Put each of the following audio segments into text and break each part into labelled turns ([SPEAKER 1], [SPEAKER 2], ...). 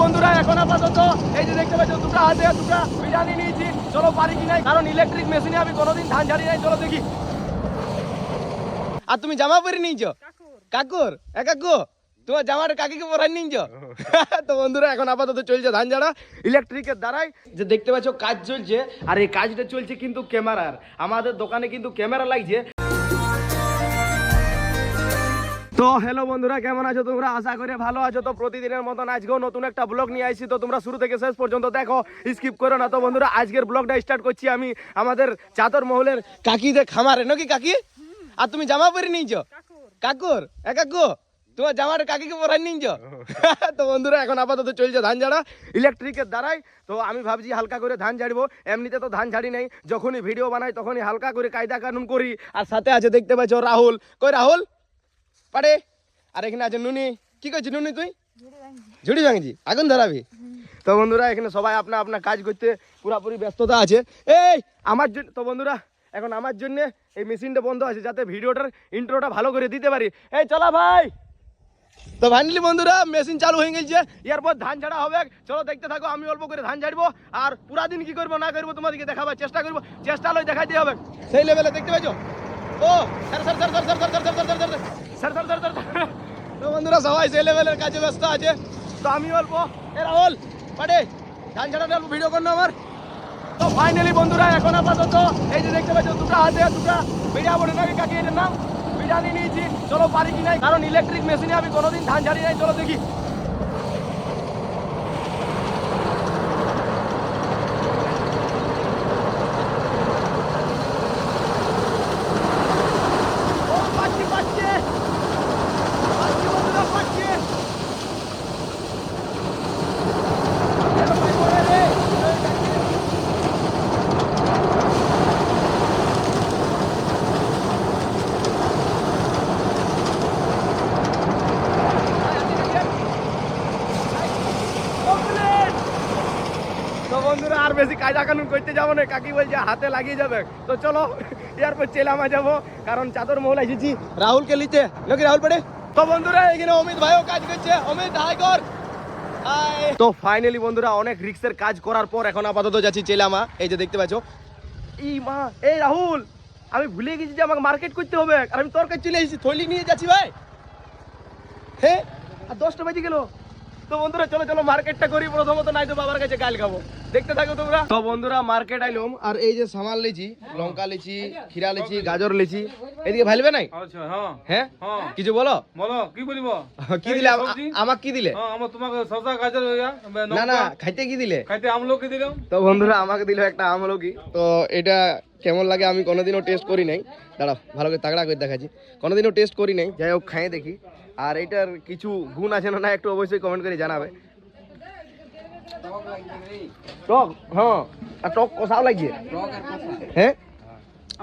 [SPEAKER 1] বন্ধুরা এখন আপাতত এই যে দেখতে পাচ্ছ দুটো হাতে দুটো বিরিয়ানি নিয়েছি। চলো পারি কি নাই, কারণ ইলেকট্রিক মেশিনে আমি কোনোদিন ধান ঝাড়ি নাই। চলো দেখি। আর তুমি জামা পরে নিয়েছো কাকুর? কাকু তোমার জামাটা কাকিকে পরাই নিয়েছো? তো বন্ধুরা এখন আপাতত চলছে ধান ঝাড়া ইলেকট্রিকের দ্বারাই। যে দেখতে পাচ্ছ কাজ চলছে, আর এই কাজটা চলছে কিন্তু ক্যামেরার। আমাদের দোকানে কিন্তু ক্যামেরা লাগছে। তো হ্যালো বন্ধুরা, কেমন আছো তোমরা? আশা করি ভালো আছো। তো প্রতিদিনের মতন আজকেও নতুন একটা ব্লগ নিয়ে আসছি। তো তোমরা শুরু থেকে শেষ পর্যন্ত দেখো, স্কিপ করো না। তো বন্ধুরা আজকের ব্লগটা স্টার্ট করছি আমি আমাদের চাদর মহলের কাকিদের খামারে। নাকি কাকি? আর তুমি জামা পরে নিয়েছো কাকুর? কাকু তোমার জামাটা কাকিকে পরাই নিয়েছো? তো বন্ধুরা এখন আপাতত চলছে ধান ঝাড়া ইলেকট্রিকের দ্বারাই। তো আমি ভাবছি হালকা করে ধান ঝাড়বো। এমনিতে তো ধান ঝাড়ি নাই, যখনই ভিডিও বানাই তখনই হালকা করে কায়দা কানুন করি। আর সাথে আছে দেখতে পাচ্ছ রাহুল। কই রাহুল? পারে। আর এখানে আছে নুনি। কি করছিস নুনি তুই? ঝুড়ি ভাঙছি, আগুন ধরাবি? তো বন্ধুরা এখানে সবাই আপনা আপনা কাজ করতে পুরাপুরি ব্যস্ততা আছে। এই আমার জন্য তো বন্ধুরা এখন আমার জন্য এই মেশিনটা বন্ধ আছে, যাতে ভিডিওটার ইন্ট্রোটা ভালো করে দিতে পারি। এই চলা ভাই। তো ফাইনালি বন্ধুরা মেশিন চালু হয়ে গেছে, এরপর ধান ঝাড়া হবে। চলো দেখতে থাকো। আমি অল্প করে ধান ঝাড়বো, আর পুরা দিন কি করবো না করবো তোমাদেরকে দেখাবার চেষ্টা করবো। চেষ্টা লই দেখাইতে হবে সেই লেভেলে। দেখতে পাচ্ছ? ও sir sir sir sir sir sir sir sir sir sir sir sir. তো বন্ধুরা সবাই সেই লেভেলের কাজে ব্যস্ত আছে। তো আমি অল্প রাহুল পাটে ধান ঝাড়াটা অল্প ভিডিও করলো আমার। তো ফাইনালি বন্ধুরা এখন আপাতত এই যে দেখতে পাচ্ছ দুটো হাতে দুটো বিরিয়া বলে নাকি কাকি এটার নাম বিরিয়ানি নিয়েছি। চলো পারি কি নাই, কারণ ইলেকট্রিক মেশিনে আমি কোনোদিন ধান ঝাড়ি নাই। চলো দেখি। তো বন্ধুরা আর বেশি কায়দা কানুন করতে যাবো না, কাকি বলছে হাতে লাগিয়ে যাবে। তো চলো এরপর চেলামা যাবো, কারণ চাদর মহল এসেছি রাহুলকে নিতে। নাকি রাহুল পড়ে? তো বন্ধুরা এখানে অমিত ভাইও কাজ করছে। অমিত হাই কর। তো ফাইনালি বন্ধুরা অনেক রিক্সের কাজ করার পর এখন আপাতত যাচ্ছি চেলামা। এই যে দেখতে পাচ্ছ। এই মা, এই রাহুল আমি ভুলে গেছি যে আমাকে মার্কেট করতে হবে, আর আমি তোর কাছে চলে এসেছি, থলি নিয়ে যাচ্ছি ভাই। হ্যাঁ আর 10টা বেজে গেল। তো বন্ধুরা চলো চলো মার্কেটটা করি প্রথমত, নাই তো বাবার কাছে গাল খাবো। দেখতে থাকো তোমরা। তো বন্ধুরা মার্কেট আইলাম, আর এই যে সামাল লিচি, লঙ্কা লিচি, খিরা লিচি, গাজর লিচি। এদিকে ভালবে নাই?
[SPEAKER 2] আচ্ছা হ্যাঁ
[SPEAKER 1] হ্যাঁ
[SPEAKER 2] হ্যাঁ
[SPEAKER 1] কিছু বলো।
[SPEAKER 2] বলো কি বলিব?
[SPEAKER 1] কি দিলে আমাকে? কি দিলে?
[SPEAKER 2] হ্যাঁ আমার তোমাকে শসা গাজর
[SPEAKER 1] না না খাইতে কি দিলে?
[SPEAKER 2] খাইতে আমলকি দিলাম।
[SPEAKER 1] তো বন্ধুরা আমাকে দিল একটা আমলকি। তো এটা কেমন লাগে আমি কোনোদিনও টেস্ট করি নাই। দাঁড়াও ভালো করে তাগড়া করে দেখাচ্ছি। কোনোদিনও টেস্ট করি নাই, যাই হোক খাইয়ে দেখি। আর এটার কিছু গুণ আছে না একটু অবশ্যই কমেন্ট করে জানাবে। টক? হ্যাঁ। আর টক কষাও লাগছে। হ্যাঁ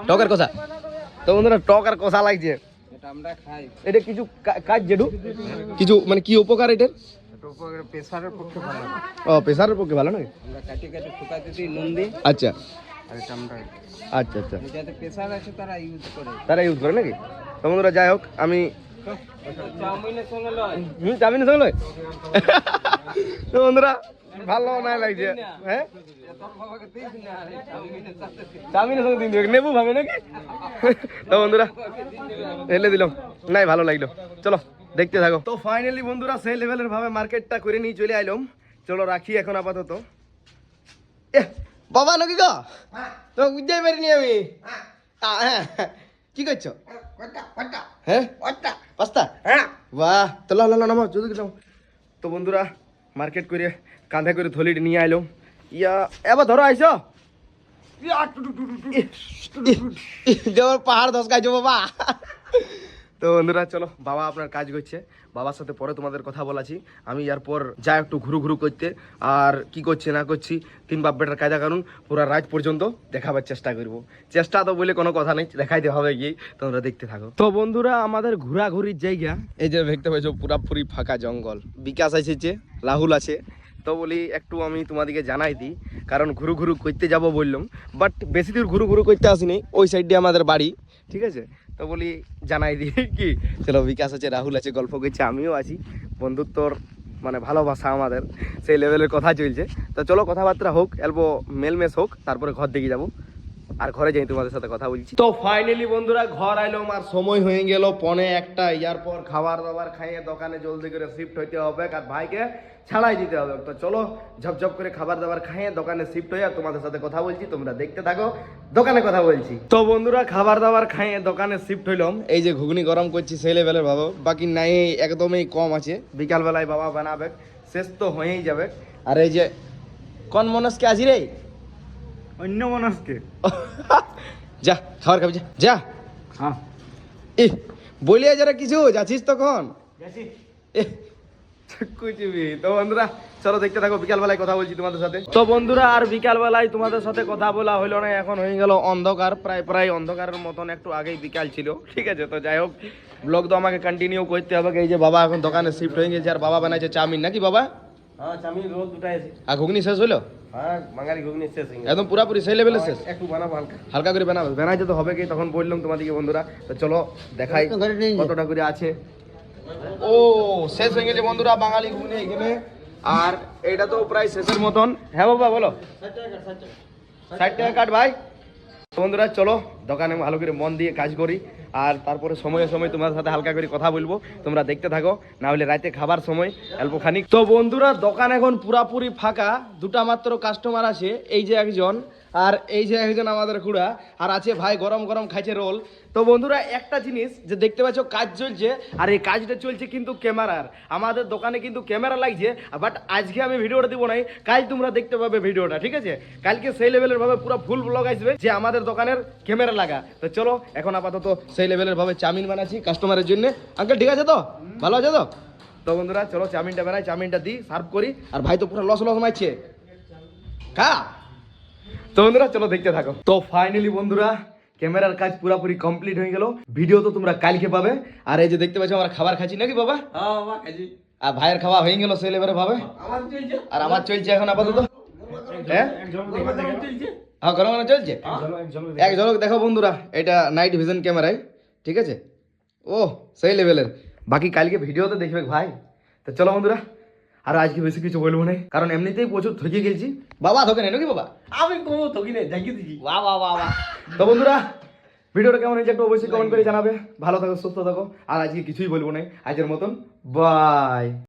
[SPEAKER 1] টক আর কষা। তো বন্ধুরা টক আর কষা লাগছে। এটা কিছু কাজ জেঠু কিছু মানে কি উপকার এটার?
[SPEAKER 2] প্রেসারের পক্ষে ভালো।
[SPEAKER 1] ও প্রেসারের পক্ষে ভালো নাকি?
[SPEAKER 2] আমরা কাটি কাটি শুকাতে দিই নুন দিয়ে।
[SPEAKER 1] আচ্ছা
[SPEAKER 2] আর এটা আমরা
[SPEAKER 1] আচ্ছা আচ্ছা
[SPEAKER 2] যাতে প্রেসার আছে তারা ইউজ করে।
[SPEAKER 1] তারা ইউজ করে নাকি? তো বন্ধুরা যাই হোক আমি
[SPEAKER 2] চাউমিনের সঙ্গে লয়।
[SPEAKER 1] চাউমিনের সঙ্গে লয়। তো বন্ধুরা ভালো না লাগছে। হ্যাঁ চাউমিনের সঙ্গে দিন নেবু ভাবে নাকি? তো বন্ধুরা ঢেলে দিলাম, নাই ভালো লাগলো। চলো দেখতে থাকো। তো ফাইনালি বন্ধুরা সেই লেভেলের ভাবে মার্কেটটা করে নিয়ে চলে আইলাম। চলো রাখি এখন আপাতত। বাবা নাকি গো তো বুঝতেই পারিনি আমি। হ্যাঁ কি করছো? হ্যাঁ পাস্তা? হ্যাঁ বাহ। তো লা লা নামা যদি দিলাম। তো বন্ধুরা মার্কেট করে কাঁধে করে থলিটা নিয়ে আইলাম। ইয়া এবার ধরো আইসো। যেমন পাহাড় ধস খাইছো বাবা। তো বন্ধুরা চলো, বাবা আপনার কাজ করছে, বাবার সাথে পরে তোমাদের কথা বলাছি। আমি এরপর যাই একটু ঘুরু ঘুরু করতে, আর কি করছে না করছি 3 বাপ বেটার কায়দা কানুন পুরা রাত পর্যন্ত দেখাবার চেষ্টা করব। চেষ্টা তো বলে কোনো কথা নেই, দেখাইতে হবে গিয়ে, তোমরা দেখতে থাকো। তো বন্ধুরা আমাদের ঘোরাঘুরির জায়গা এই যে দেখতে পাচ্ছ পুরাপুরি ফাঁকা জঙ্গল। বিকাশ এসেছে, রাহুল আছে। তো বলি একটু আমি তোমাদেরকে জানাই দিই, কারণ ঘুরু ঘুরু করতে যাব বললাম, বাট বেশি দূর ঘুরু ঘুরু করতে আসিনি, ওই সাইডে আমাদের বাড়ি, ঠিক আছে? তো বলি জানাই দিই কি। চলো বিকাশ আছে, রাহুল আছে, গল্প করছে, আমিও আছি, বন্ধুত্বর মানে ভালোবাসা আমাদের সেই লেভেলের কথা চলছে। তো চলো কথাবার্তা হোক, অল্প মেলমেশ হোক, তারপরে ঘর দিকে যাবো। আর ঘরে যাই তোমাদের সাথে কথা বলছি। তো ফাইনালি বন্ধুরা ঘর আইলাম, আর সময় হয়ে গেল 1:45। ইয়ার পর খাবার দাবার খাইয়ে দোকানে জলদি করে শিফট হইতে হবে, আর ভাইকে ছাড়াই দিতে হবে। তো চলো ঝপঝপ করে খাবার দাবার খাইয়ে দোকানে শিফট হয়ে আর তোমাদের সাথে কথা বলছি, তোমরা দেখতে থাকো দোকানে কথা বলছি। তো বন্ধুরা খাবার দাবার খাইয়ে দোকানে শিফট হইলাম। এই যে ঘুগনি গরম করছি সেই লেভেলের ভাবো, বাকি নাই একদমই কম আছে। বিকালবেলায় বাবা বানাবে, শেষ তো হয়েই যাবে। আর এই যে কোন মনস্কে আজি রে,
[SPEAKER 2] অন্য মানুষকে
[SPEAKER 1] যা খাবার খাবি, যা যা।
[SPEAKER 2] হ্যাঁ
[SPEAKER 1] এ বলিয়া যারা কিছু যাচ্ছিস তখন
[SPEAKER 2] গেছি।
[SPEAKER 1] এ, কুচবি। তো বন্ধুরা চলো দেখতে থাকো, বিকালবেলায় কথা বলছি তোমাদের সাথে। তো বন্ধুরা আর বিকালবেলায় তোমাদের সাথে কথা বলা হইলো না, এখন হয়ে গেল অন্ধকার, প্রায় প্রায় অন্ধকারের মতন, একটু আগেই বিকাল ছিল, ঠিক আছে। তো যাই হোক ব্লগ তো আমাকে কন্টিনিউ করতে হবে। এই যে বাবা এখন দোকানে শিফট হয়ে গেছে, আর বাবা বানাইছে চাউমিন, নাকি বাবা?
[SPEAKER 2] হ্যাঁ চাউমিন রোল দুটাই আছে।
[SPEAKER 1] আর ঘুগনি শেষ হইলো?
[SPEAKER 2] হ্যাঁ বাঙালি ঘুগনি শেষ হয়ে গেছে।
[SPEAKER 1] একদম পুরাপুরি সেই লেভেলে শেষ?
[SPEAKER 2] একটু বানাবো হালকা।
[SPEAKER 1] হালকা করে বানাবে, বানাইতে তো হবে কি, তখন বললাম তোমাদেরকে বন্ধুরা। তো চলো দেখাই কতটা করে আছে। ও শেষ হয়ে গেছে বন্ধুরা বাঙালি ঘুগনি এখানে, আর এটা তো প্রায় শেষের মতন। হ্যাঁ বাবা বলো। 60 টাকা কাট ভাই। বন্ধুরা চলো দোকানে ভালো করে মন দিয়ে কাজ করি, আর তারপরে সময়ে সময় তোমার সাথে হালকা করে কথা বলবো, তোমরা দেখতে থাকো, না হলে রাতে খাবার সময় অল্প খানিক। তো বন্ধুরা দোকান এখন পুরাপুরি ফাঁকা, দুটা মাত্র কাস্টমার আছে, এই যে একজন আর এই যে একজন আমাদের খুড়া, আর আছে ভাই গরম গরম খাইছে রোল। তো বন্ধুরা একটা জিনিস যে দেখতে পাচ্ছ কাজ চলছে, আর এই কাজটা চলছে কিন্তু ক্যামেরার। আমাদের দোকানে কিন্তু ক্যামেরা লাগছে, বাট আজকে আমি ভিডিওটা দিব নাই, কাল তোমরা দেখতে পাবে ভিডিওটা, ঠিক আছে। কালকে সেই লেভেলের ভাবে পুরো ফুল ব্লগ আসবে যে আমাদের দোকানের ক্যামেরা লাগা। তো চলো এখন আপাতত সেই লেভেলের ভাবে চাউমিন বানাচ্ছি কাস্টমারের জন্য। আঙ্কেল ঠিক আছে তো, ভালো আছে তো? তো বন্ধুরা চলো চাউমিনটা বানাই, চাউমিনটা দিই, সার্ভ করি। আর ভাই তো পুরো লস লস মারছে খা। তো বন্ধুরা চলো দেখতে থাকো। তো ফাইনালি বন্ধুরা ক্যামেরার কাজ পুরোপুরি কমপ্লিট হয়ে গেল, ভিডিও তো তোমরা কালকে পাবে। আর এই যে দেখতে পাচ্ছ আমরা খাবার খাচ্ছি, নাকি বাবা?
[SPEAKER 2] হ্যাঁ বাবা খাইছি।
[SPEAKER 1] আর ভাইয়ের খাওয়া হয়ে গেল সেই লেভেলে ভাবে,
[SPEAKER 2] আমার চলছে।
[SPEAKER 1] আর আমার চলছে এখন আপাতত। হ্যাঁ
[SPEAKER 2] চলছে।
[SPEAKER 1] হ্যাঁ গরম গরম চলছে। এক ঝলক দেখো বন্ধুরা, এটা নাইট ভিশন ক্যামেরায়, ঠিক আছে। ও সেই লেভেলের, বাকি কালকে ভিডিওতে দেখবে ভাই। তো চলো বন্ধুরা আর আজকে বেশি কিছু বলবো না, কারণ এমনিতেই প্রচুর ঠকে গেছি। বাবা ঠকে নেই নাকি বাবা?
[SPEAKER 2] আমি কোনো থকি নেই, জাগিয়ে দিছি।
[SPEAKER 1] বাহ বাহ বাহ বাহ। তো বন্ধুরা ভিডিওটা কেমন হয়েছে একটু অবশ্যই কমেন্ট করে জানাবে। ভালো থাকো, সুস্থ থাকো, আর আজকে কিছুই বলবো না, আজকের মতন বাই।